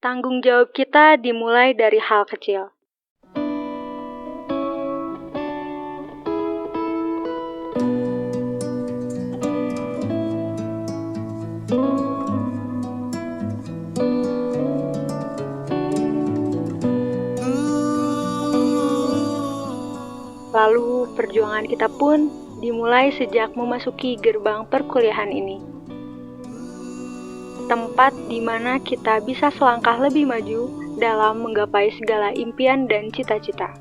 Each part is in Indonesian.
Tanggung jawab kita dimulai dari hal kecil. Lalu perjuangan kita pun dimulai sejak memasuki gerbang perkuliahan ini. Tempat di mana kita bisa selangkah lebih maju dalam menggapai segala impian dan cita-cita.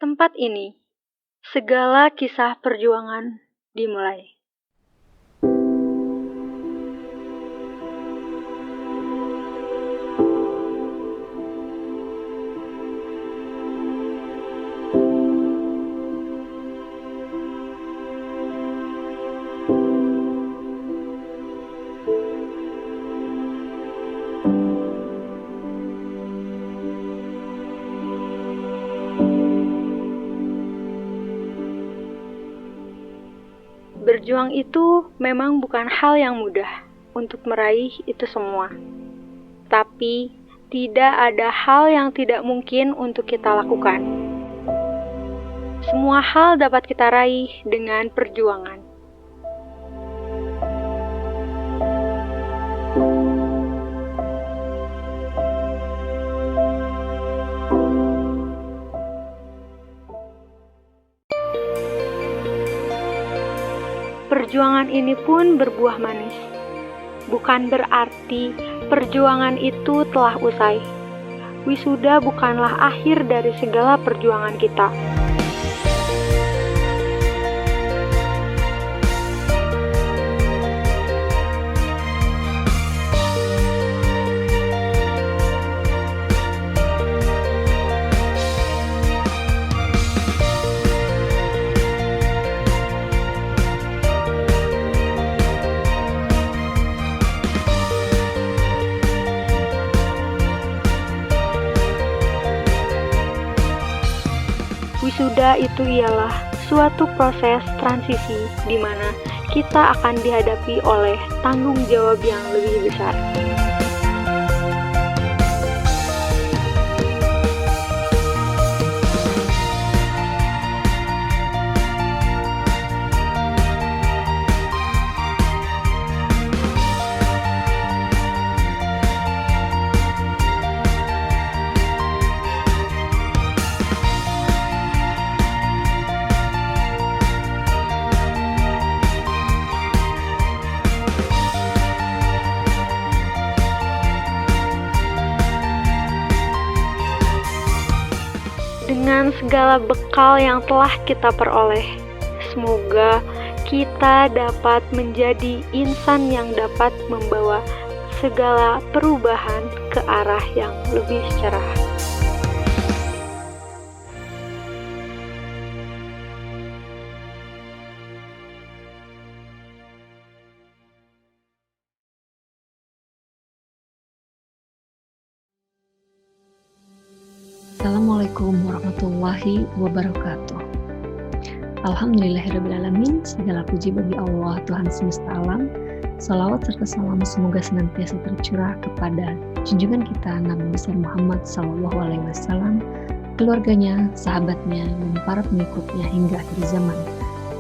Tempat ini, segala kisah perjuangan dimulai. Berjuang itu memang bukan hal yang mudah untuk meraih itu semua. Tapi, tidak ada hal yang tidak mungkin untuk kita lakukan. Semua hal dapat kita raih dengan perjuangan. Perjuangan ini pun berbuah manis. Bukan berarti perjuangan itu telah usai. Wisuda bukanlah akhir dari segala perjuangan kita. Wisuda itu ialah suatu proses transisi di mana kita akan dihadapi oleh tanggung jawab yang lebih besar. Dengan segala bekal yang telah kita peroleh, semoga kita dapat menjadi insan yang dapat membawa segala perubahan ke arah yang lebih cerah. Assalamualaikum warahmatullahi wabarakatuh. Alhamdulillahirrabbilalamin. Segala puji bagi Allah Tuhan semesta alam. Salawat serta salam semoga senantiasa tercurah kepada junjungan kita Nabi besar Muhammad SAW, keluarganya, sahabatnya, dan para pengikutnya hingga akhir zaman.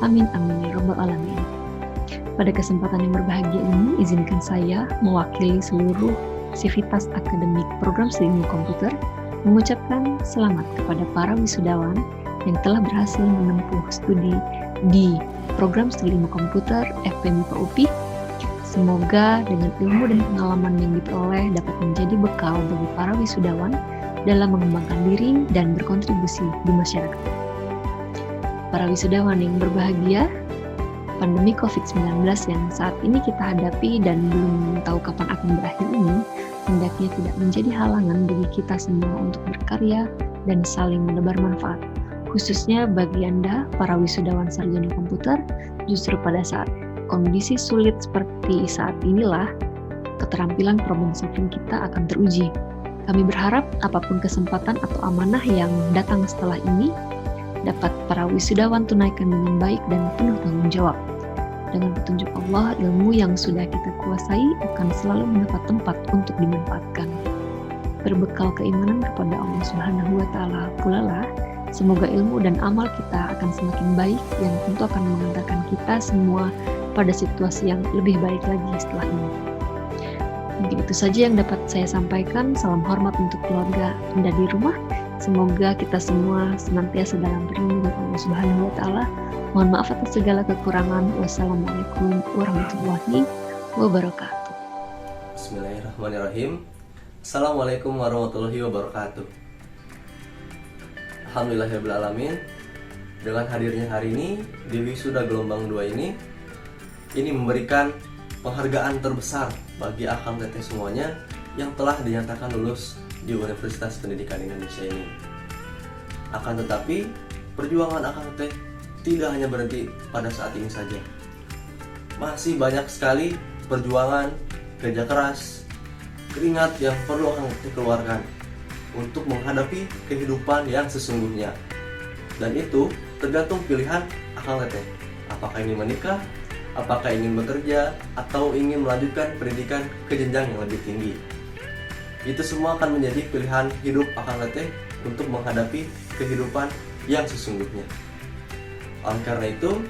Amin amin ya rabbal alamin. Pada kesempatan yang berbahagia ini, izinkan saya mewakili seluruh sivitas akademik program studi ilmu komputer mengucapkan selamat kepada para wisudawan yang telah berhasil menempuh studi di program studi ilmu komputer FPMIPA UPI. Semoga dengan ilmu dan pengalaman yang diperoleh dapat menjadi bekal bagi para wisudawan dalam mengembangkan diri dan berkontribusi di masyarakat. Para wisudawan yang berbahagia, pandemi COVID-19 yang saat ini kita hadapi dan belum tahu kapan akan berakhir ini, hendaknya tidak menjadi halangan bagi kita semua untuk berkarya dan saling menebar manfaat. Khususnya bagi Anda, para wisudawan sarjana komputer, justru pada saat kondisi sulit seperti saat inilah, keterampilan problem solving kita akan teruji. Kami berharap apapun kesempatan atau amanah yang datang setelah ini dapat para wisudawan tunaikan dengan baik dan penuh tanggung jawab. Dengan petunjuk Allah, ilmu yang sudah kita kuasai akan selalu mendapat tempat untuk dimanfaatkan. Berbekal keimanan kepada Allah Subhanahu wa Ta'ala pula lah, semoga ilmu dan amal kita akan semakin baik yang tentu akan mengantarkan kita semua pada situasi yang lebih baik lagi setelah ini. Mungkin itu saja yang dapat saya sampaikan. Salam hormat untuk keluarga Anda di rumah. Semoga kita semua senantiasa dalam perlindungan Allah Subhanahu wa Ta'ala. Mohon maaf atas segala kekurangan. Wassalamualaikum warahmatullahi wabarakatuh. Bismillahirrahmanirrahim. Assalamualaikum warahmatullahi wabarakatuh. Alhamdulillahirrahmanirrahim. Dengan hadirnya hari ini di wisuda gelombang 2 ini memberikan penghargaan terbesar bagi akang teteh semuanya yang telah dinyatakan lulus di Universitas Pendidikan Indonesia ini. Akan tetapi, perjuangan akang teteh tidak hanya berhenti pada saat ini saja. Masih banyak sekali perjuangan, kerja keras, keringat yang perlu akang teteh keluarkan untuk menghadapi kehidupan yang sesungguhnya. Dan itu tergantung pilihan akang teteh. Apakah ingin menikah, apakah ingin bekerja, atau ingin melanjutkan pendidikan ke jenjang yang lebih tinggi. Itu semua akan menjadi pilihan hidup akang teteh untuk menghadapi kehidupan yang sesungguhnya. Oleh karena itu,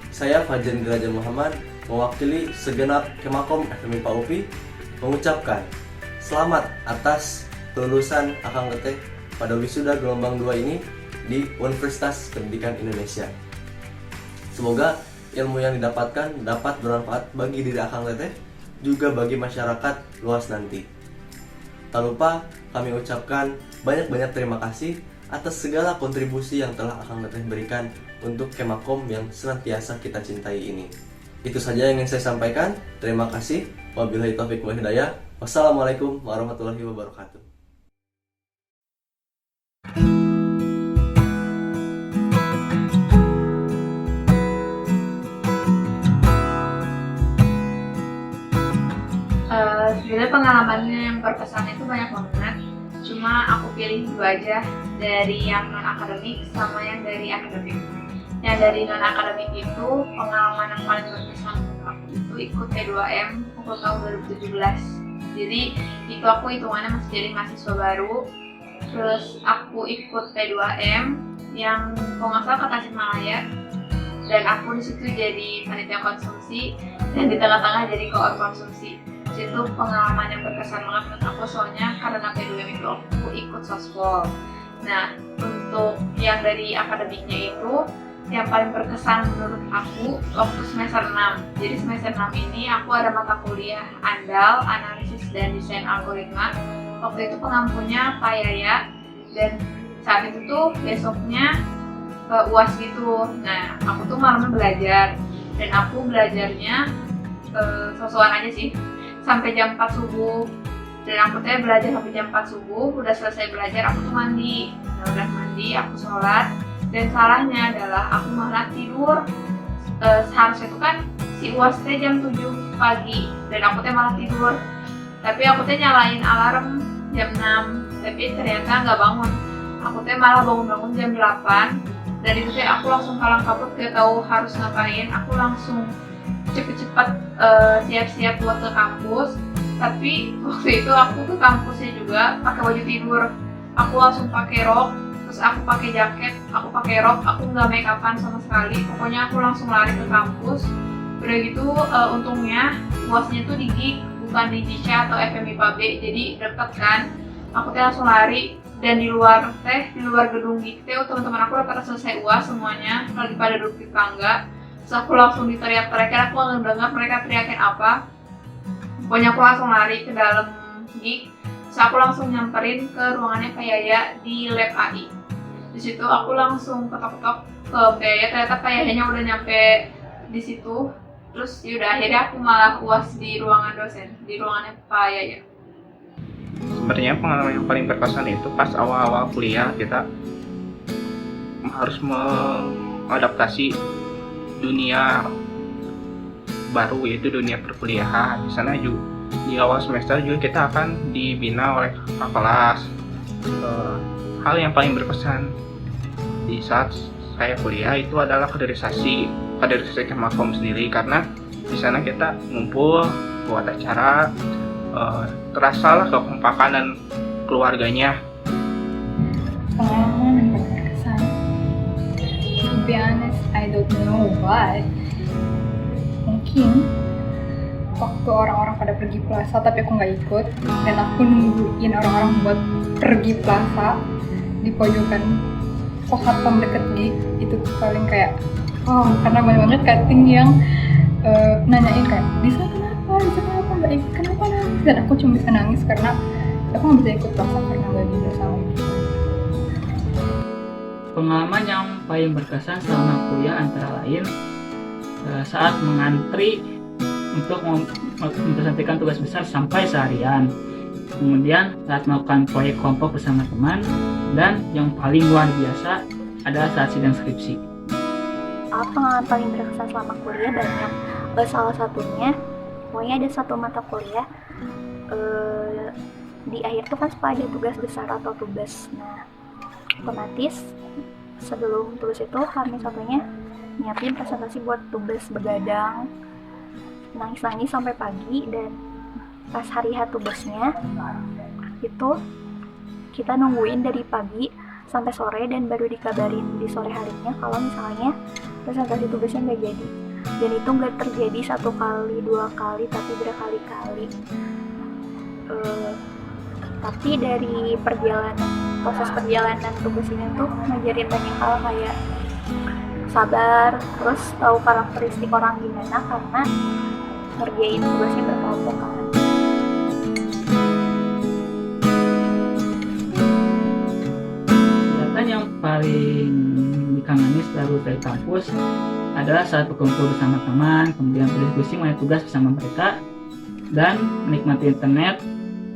saya Fajar Raja Muhammad mewakili segenap Kemakom FMI PAUPI mengucapkan selamat atas kelulusan akang teteh pada wisuda gelombang 2 ini di Universitas Pendidikan Indonesia. Semoga ilmu yang didapatkan dapat bermanfaat bagi diri akang teteh, juga bagi masyarakat luas nanti. Tak lupa kami ucapkan banyak-banyak terima kasih atas segala kontribusi yang telah akang teteh berikan untuk Kemakom yang senantiasa kita cintai ini. Itu saja yang ingin saya sampaikan. Terima kasih. Wabillahi taufiq wal hidayah. Wassalamualaikum warahmatullahi wabarakatuh. Sebenarnya pengalamannya yang berkesan itu banyak banget. Cuma aku pilih 2 aja, dari yang non akademik sama yang dari akademik. Yang dari non akademik itu pengalaman yang paling berkesan untuk aku itu ikut P2M waktu tahun 2017. Jadi itu aku hitungannya masih jadi mahasiswa baru. Terus aku ikut P2M yang kalau nggak salah ke Tasikmalaya, dan aku di situ jadi panitia konsumsi dan di tengah-tengah jadi koor konsumsi. Itu pengalaman yang berkesan banget menurut aku, soalnya karena P2M itu aku ikut sospol. Nah, untuk yang dari akademiknya itu yang paling berkesan menurut aku waktu semester 6. Jadi semester 6 ini aku ada mata kuliah andal, analisis dan desain algoritma. Waktu itu pengampunya Pak Yaya, dan saat itu tuh besoknya UAS gitu. Nah, aku tuh malamnya belajar, dan aku belajarnya sosokan aja sih sampai jam 4 subuh. Dan aku tuh belajar sampai jam 4 subuh, udah selesai belajar aku tuh mandi. Nah, udah mandi, aku sholat. Dan salahnya adalah aku malah tidur. Seharusnya itu kan si UAS teh jam 7 pagi, dan aku tuh malah tidur. Tapi aku tuh nyalain alarm jam 6, tapi ternyata nggak bangun. Aku tuh malah bangun-bangun jam 8. Dan itu tuh aku langsung kalang kabut, gak tahu harus ngapain. Aku langsung cepet-cepet siap-siap buat ke kampus. Tapi waktu itu aku ke kampusnya juga pakai baju tidur. Aku langsung pakai rok, terus aku pakai jaket, aku pakai rok, aku nggak make upan sama sekali. Pokoknya aku langsung lari ke kampus. Udah gitu untungnya UASnya tuh di GIG, bukan di JICA atau FMI PAB, jadi deket kan. Aku tuh langsung lari, dan di luar gedung GIG teh teman-teman aku udah pada selesai UAS semuanya, lagi pada duduk di tangga. Terus aku langsung diteriak-teriakin, aku nggak dengar mereka teriakin apa. Pokoknya aku langsung lari ke dalam GIG. Terus aku langsung nyamperin ke ruangannya Pak Yaya di lab AI. Di situ aku langsung ketok-ketok ke Pak Yaya, ternyata Pak Yayanya udah nyampe di situ. Terus yaudah akhirnya aku malah UAS di ruangan dosen, di ruangannya Pak Yaya. Sebenarnya pengalaman yang paling berkesan itu pas awal-awal kuliah kita harus mengadaptasi dunia baru, yaitu dunia perkuliahan. Di sana juga di awal semester juga kita akan dibina oleh kakak kelas. Hal yang paling berkesan di saat saya kuliah itu adalah kaderisasi Kemakom sendiri, karena di sana kita ngumpul buat acara, terasalah kekompakan dan keluarganya. Pengalaman yang paling berkesan, to be honest, I don't know, but mungkin waktu orang-orang pada pergi plaza tapi aku nggak ikut, dan aku nungguin orang-orang buat pergi plaza di pojokan pos satpam deket gate, itu paling kayak karena banyak banget cutting yang nanyain kayak Disa kenapa nggak ikut, kenapa nangis, dan aku cuma bisa nangis karena aku nggak bisa ikut plaza karena nggak bisa sama. Pengalaman yang paling berkesan selama kuliah antara lain saat mengantri untuk mempresentasikan tugas besar sampai seharian, kemudian saat melakukan proyek kelompok bersama teman, dan yang paling luar biasa adalah saat sidang skripsi. Pengalaman paling berkesan selama kuliah banyak. Salah satunya, pokoknya ada satu mata kuliah di akhir tuh kan suka ada tugas besar atau tugas. Nah, otomatis sebelum tugas itu Hamin satunya nyiapin presentasi buat tugas, begadang, nangis-nangis sampai pagi, dan pas hari H tugasnya itu kita nungguin dari pagi sampai sore dan baru dikabarin di sore harinya kalau misalnya presentasi tugasnya nggak jadi. Dan itu nggak terjadi 1 kali, 2 kali, tapi berkali-kali. Tapi dari proses perjalanan tugas ini tuh ngajarin banyak hal, kayak sabar, terus tahu karakteristik orang gimana karena ngerjain tugasnya berkelompok kan. Kegiatan yang paling dikangeni setelah lulus dari kampus adalah saat berkumpul bersama teman, kemudian berdiskusi mengenai tugas bersama mereka, dan menikmati internet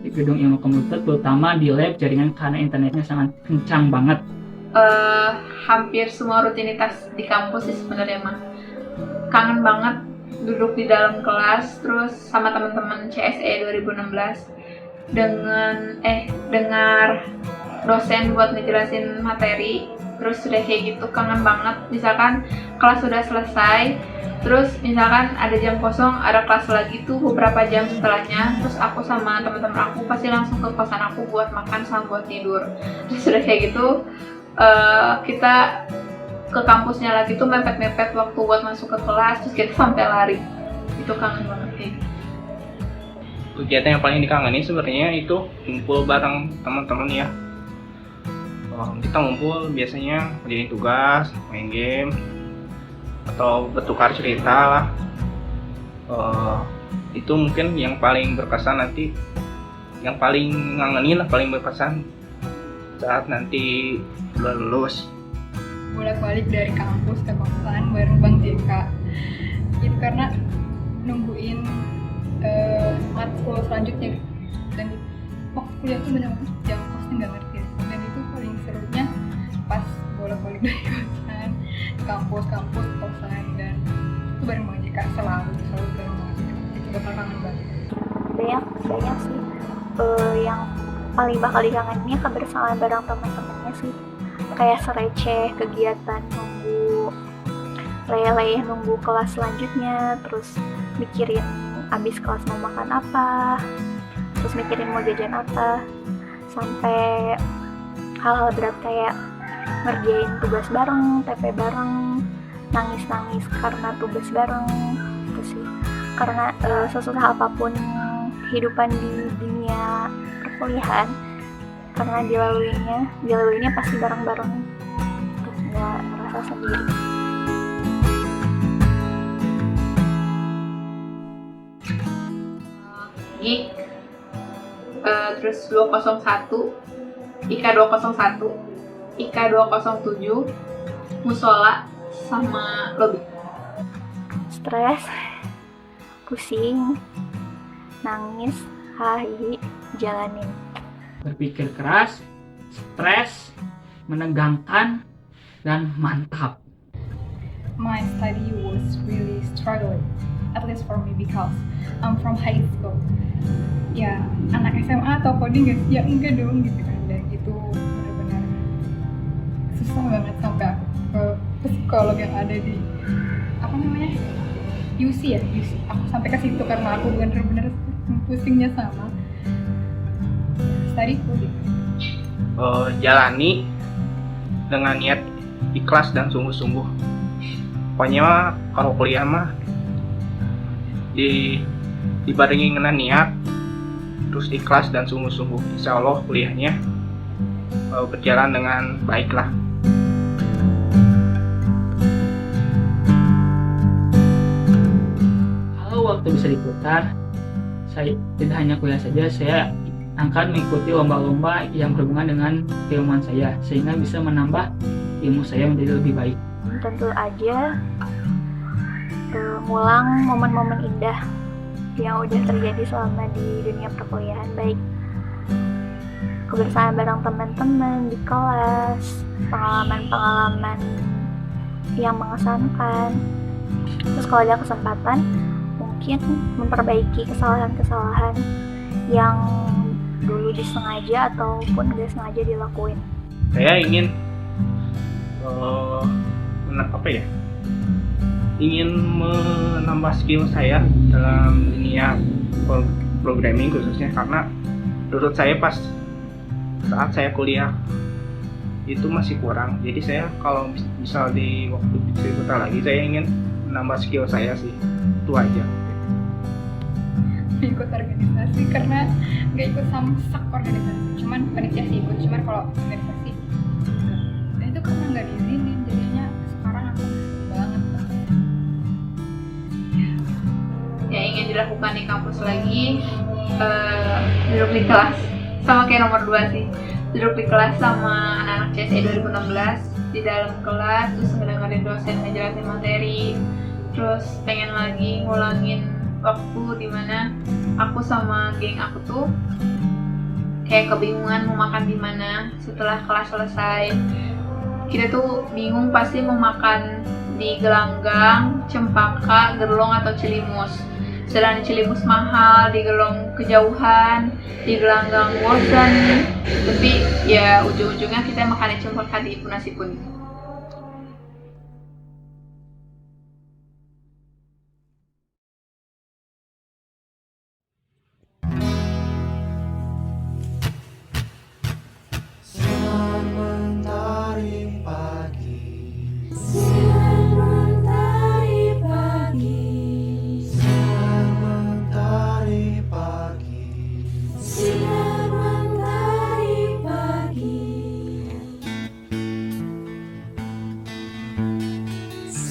di gedung ilmu komputer, terutama di lab jaringan karena internetnya sangat kencang banget. Hampir semua rutinitas di kampus sih sebenarnya mah. Kangen banget duduk di dalam kelas terus sama teman-teman CSE 2016 dengar dosen buat ngejelasin materi, terus sudah kayak gitu kangen banget. Misalkan kelas sudah selesai, terus misalkan ada jam kosong, ada kelas lagi tuh beberapa jam setelahnya, terus aku sama teman-teman aku pasti langsung ke kosan aku buat makan sama buat tidur. Terus sudah kayak gitu kita ke kampusnya lagi tuh mepet-mepet waktu buat masuk ke kelas, terus kita sampai lari. Itu kangen banget kayak gitu. Kegiatan yang paling dikangeni sebenarnya itu kumpul bareng teman-teman ya. Kita ngumpul biasanya ngerjain tugas, main game, atau bertukar cerita lah. Itu mungkin yang paling berkesan nanti, yang paling ngangenin lah, paling berkesan saat nanti udah lulus. Bolak-balik dari kampus ke kosan bareng Bang JK itu karena nungguin matkul selanjutnya, dan waktu kuliah tuh benar-benar jam kosnya nggak ngerti, dan itu paling serunya pas bolak-balik dari kosan kampus kosan, dan itu bareng Bang JK selalu bareng Bang JK. Itu bakal kangen banget. Banyak sih yang paling bakal dikangeninnya kebersamaan bareng teman-temannya sih, kayak sereceh, kegiatan nunggu leyeh-leyeh nunggu kelas selanjutnya, terus mikirin abis kelas mau makan apa, terus mikirin mau jajan apa, sampai hal-hal berat kayak ngerjain tugas bareng, TP bareng, nangis-nangis karena tugas bareng. Itu sih, karena sesusah apapun kehidupan di dunia perkuliahan, karena dilaluinya pasti bareng-bareng, terus nggak merasa sendiri. GIG, terus 201, IKA 201, IKA 207, musola, sama lobby. Stres, pusing, nangis, hahi, jalanin. Berpikir keras, stres, menegangkan, dan mantap. My study was really struggling, at this for me because I'm from high school. Ya, anak SMA atau coding guys? Ya enggak dong gitu kan. Dan itu benar-benar susah banget sampai aku ke psikolog yang ada di apa namanya? UC ya, UC. Aku sampai ke situ karena aku benar-benar pusingnya sama studiku gitu. Jalani dengan niat ikhlas dan sungguh-sungguh. Pokoknya mah kalau kuliah mah dibarengi dengan niat, terus ikhlas dan sungguh-sungguh. Insya Allah kuliahnya berjalan dengan baik lah. Kalau waktu bisa diputar, saya tidak hanya kuliah saja, saya akan mengikuti lomba-lomba yang berhubungan dengan keilmuan saya sehingga bisa menambah ilmu saya menjadi lebih baik. Tentu aja mengulang momen-momen indah yang udah terjadi selama di dunia perkuliahan, baik kebersamaan bareng teman-teman di kelas, pengalaman-pengalaman yang mengesankan. Terus kalau ada kesempatan, mungkin memperbaiki kesalahan-kesalahan yang dulu disengaja ataupun gak sengaja dilakuin. Saya ingin ingin menambah skill saya dalam dunia programming khususnya, karena menurut saya pas saat saya kuliah itu masih kurang. Jadi saya kalau misal di waktu diputar lagi, saya ingin menambah skill saya sih, itu aja. Ikut organisasi karena nggak ikut samsak organisasi, cuman panitia sih ikut, cuman kalau organisasi dan itu karena nggak diizinin, jadinya sekarang aku banget. Yang ingin dilakukan di kampus lagi, duduk di kelas sama kayak nomor 2 sih, duduk di kelas sama anak-anak CSE 2016 di dalam kelas, terus ngedengerin dosen ngejelasin materi, terus pengen lagi ngulangin waktu dimana aku sama geng aku tuh kayak kebingungan mau makan di mana setelah kelas selesai. Kita tuh bingung pasti mau makan di Gelanggang, Cempaka, Gerlong atau Cilimus. Sedang di Cilimus mahal, di Gerlong kejauhan, di Gelanggang bosan. Tapi ya ujung-ujungnya kita makan di Cempaka di Punasipun.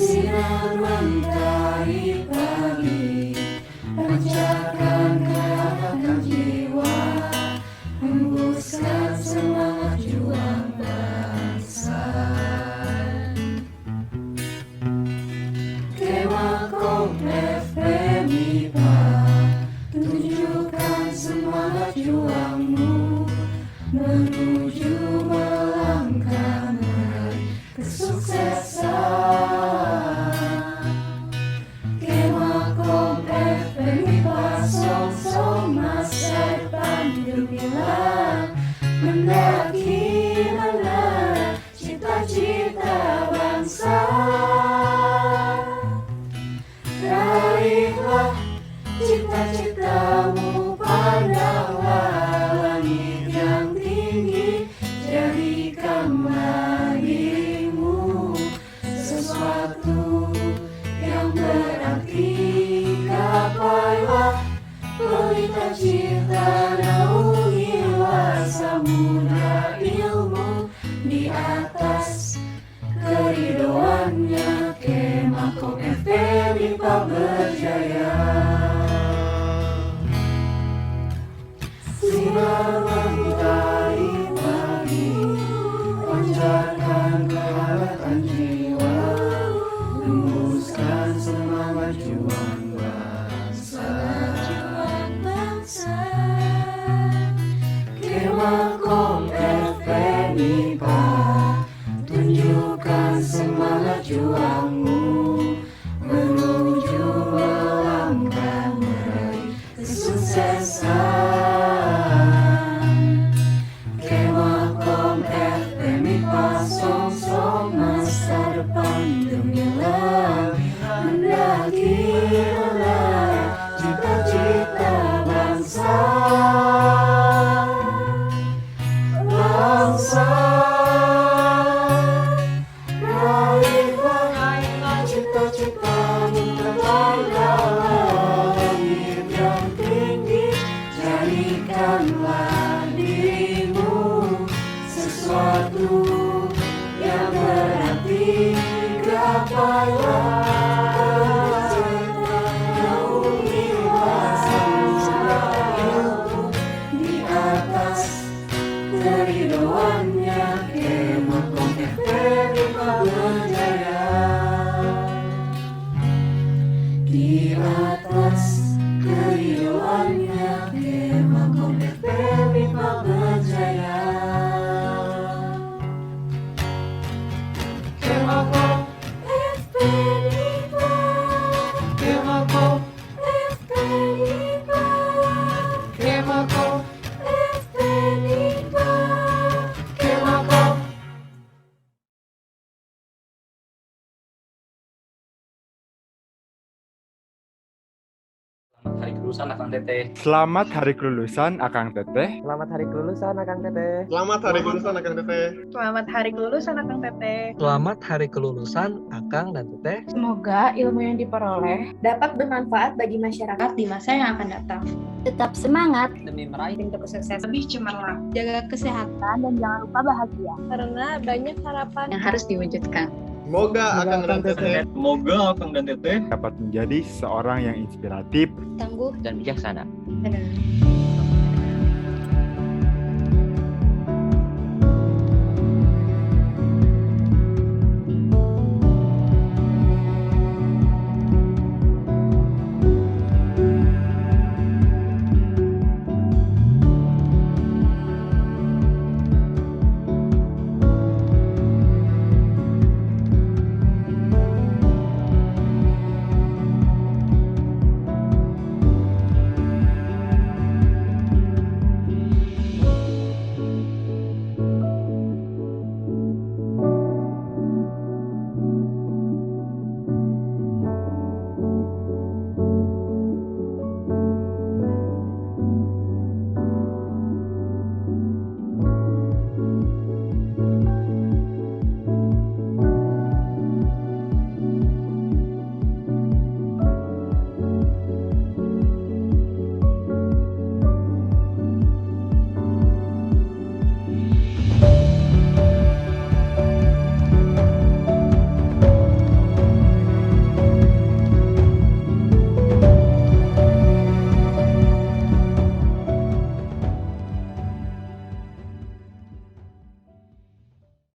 Sinar mentari pagi, pancarkan kehangatan jiwa, hembuskan semangat juang bangsa. Kemakom FM IPA, tunjukkan semangat juangmu menuju melangkah meraih kesuksesan. Mendaki menara cita-cita bangsa, raihlah cita-citamu, pandanglah langit yang tinggi, jadikanlah dirimu sesuatu yang berarti, gapailah pelita cita, naungilah samudra ilmu di atas keridoannya. Kemakom FM IPA berjaya. Sinar mentari pagi, pancarkan kehangatan jiwa, hembuskan semangat juang bangsa. Kemakom FM IPA, tunjukkan semangat juangmu menuju melangkah di atas keriuannya Kemakom FP5 berjaya. Kemakom FP5, Kemakom FP5, Kemakom FP5, Kemakom. Hari kelulusan Akang Teteh. Selamat hari kelulusan Akang Teteh. Selamat hari kelulusan Akang Teteh. Selamat hari kelulusan Akang Teteh. Selamat hari kelulusan Akang Teteh. Selamat hari kelulusan Akang dan Teteh. Semoga ilmu yang diperoleh dapat bermanfaat bagi masyarakat di masa yang akan datang. Tetap semangat, Demi meraih Untuk sukses lebih cemerlang. jaga kesehatan, dan jangan lupa bahagia. Karena banyak harapan Yang harus diwujudkan. Semoga Akang dan Teteh Semoga Akang dan Teteh dapat menjadi seorang yang inspiratif, Tangguh dan bijaksana. dan